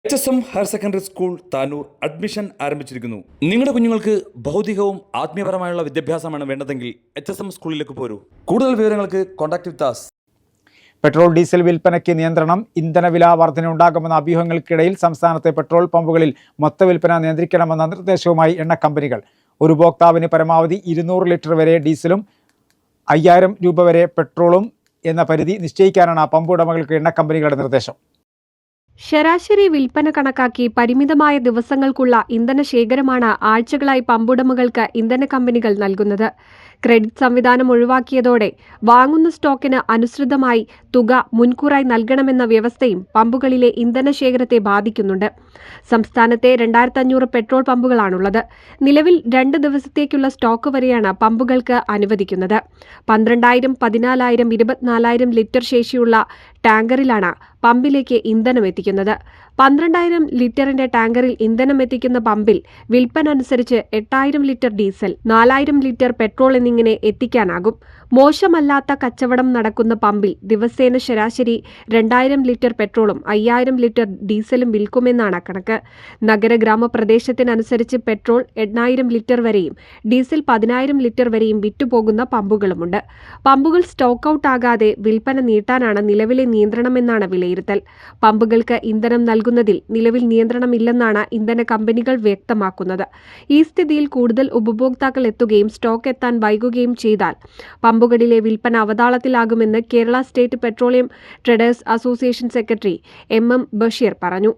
HSM higher secondary school Tanur admission ആരംഭിച്ചിരിക്കുന്നു. നിങ്ങളുടെ കുഞ്ഞുങ്ങൾക്ക് ഭൗതികവും ആത്മീയപരമായുള്ള വിദ്യാഭ്യാസമാണ് വേണ്ടതെങ്കിൽ HSM സ്കൂളിലേക്ക് പോരൂ. കൂടുതൽ വിവരങ്ങൾക്ക് കോൺടാക്ട് വിത്ത് us. പെട്രോൾ ഡീസൽ വിൽപ്പനയ്ക്ക് നിയന്ത്രണം, ഇന്ധനവില വർധനയുണ്ടാകുമെന്ന അഭ്യൂഹങ്ങൾക്കിടയിൽ സംസ്ഥാനത്തെ പെട്രോൾ പമ്പുകളിൽ മൊത്തവിൽപ്പന നിയന്ത്രിക്കണമെന്ന നിർദ്ദേശവുമായി എണ്ണ കമ്പനികൾ. ഒരു ഉപഭോക്താവിന് പരമാവധി 200 ലിറ്റർ വരെ ഡീസലും 5000 രൂപ വരെ പെട്രോളും എന്ന പരിധി നിശ്ചയിക്കാനാണ് പമ്പ് ഉടമകൾക്ക് എണ്ണ കമ്പനികളുടെ നിർദ്ദേശം. ശരാശരി വിൽപ്പന കണക്കാക്കി പരിമിതമായ ദിവസങ്ങൾക്കുള്ള ഇന്ധന ശേഖരമാണ് ആഴ്ചകളായി പമ്പുടമകൾക്ക് ഇന്ധന കമ്പനികൾ നൽകുന്നത്. ക്രെഡിറ്റ് സംവിധാനം ഒഴിവാക്കിയതോടെ വാങ്ങുന്ന സ്റ്റോക്കിന് അനുസൃതമായി തുക മുൻകൂറായി നൽകണമെന്ന വ്യവസ്ഥയും പമ്പുകളിലെ ഇന്ധന ശേഖരത്തെ ബാധിക്കുന്നുണ്ട്. സംസ്ഥാനത്തെ 2500 പെട്രോൾ പമ്പുകളാണുള്ളത്. നിലവിൽ 2 ദിവസത്തേക്കുള്ള സ്റ്റോക്ക് വരെയാണ് പമ്പുകൾക്ക് അനുവദിക്കുന്നത്. 12000, 14000, 24000 ലിറ്റർ ശേഷിയുള്ള ടാങ്കറിലാണ് പമ്പിലേക്ക് ഇന്ധനം എത്തിക്കുന്നത്. 12000 ലിറ്ററിന്റെ ടാങ്കറിൽ ഇന്ധനം എത്തിക്കുന്ന പമ്പിൽ വിൽപ്പന അനുസരിച്ച് 8000 ലിറ്റർ ഡീസൽ, 4000 ലിറ്റർ പെട്രോൾ എന്നിങ്ങനെ എത്തിക്കാനാകും. മോശമല്ലാത്ത കച്ചവടം നടക്കുന്ന പമ്പിൽ ദിവസേന ശരാശരി 2000 ലിറ്റർ പെട്രോളും 5000 ലിറ്റർ ഡീസലും വിൽക്കുമെന്നാണ് കണക്ക്. നഗര ഗ്രാമപ്രദേശത്തിനനുസരിച്ച് പെട്രോൾ 8000 ലിറ്റർ വരെയും ഡീസൽ 10000 ലിറ്റർ വരെയും വിറ്റുപോകുന്ന പമ്പുകളുമുണ്ട്. പമ്പുകൾ സ്റ്റോക്ക് ഔട്ട് ആകാതെ വിൽപ്പന നീട്ടാനാണ് നിലവിലെ നിയന്ത്രണമെന്നാണ് വിലയിരുത്തൽ. പമ്പുകൾക്ക് ഇന്ധനം നൽകുന്നതിൽ നിലവിൽ നിയന്ത്രണമില്ലെന്നാണ് ഇന്ധന കമ്പനികൾ വ്യക്തമാക്കുന്നത്. ഈ സ്ഥിതിയിൽ കൂടുതൽ ഉപഭോക്താക്കൾ എത്തുകയും സ്റ്റോക്ക് എത്താൻ വൈകുകയും ചെയ്താൽ പമ്പുകളിലെ വിൽപ്പന അവതാളത്തിലാകുമെന്ന് Kerala state petroleum traders association secretary MM Basheer പറഞ്ഞു.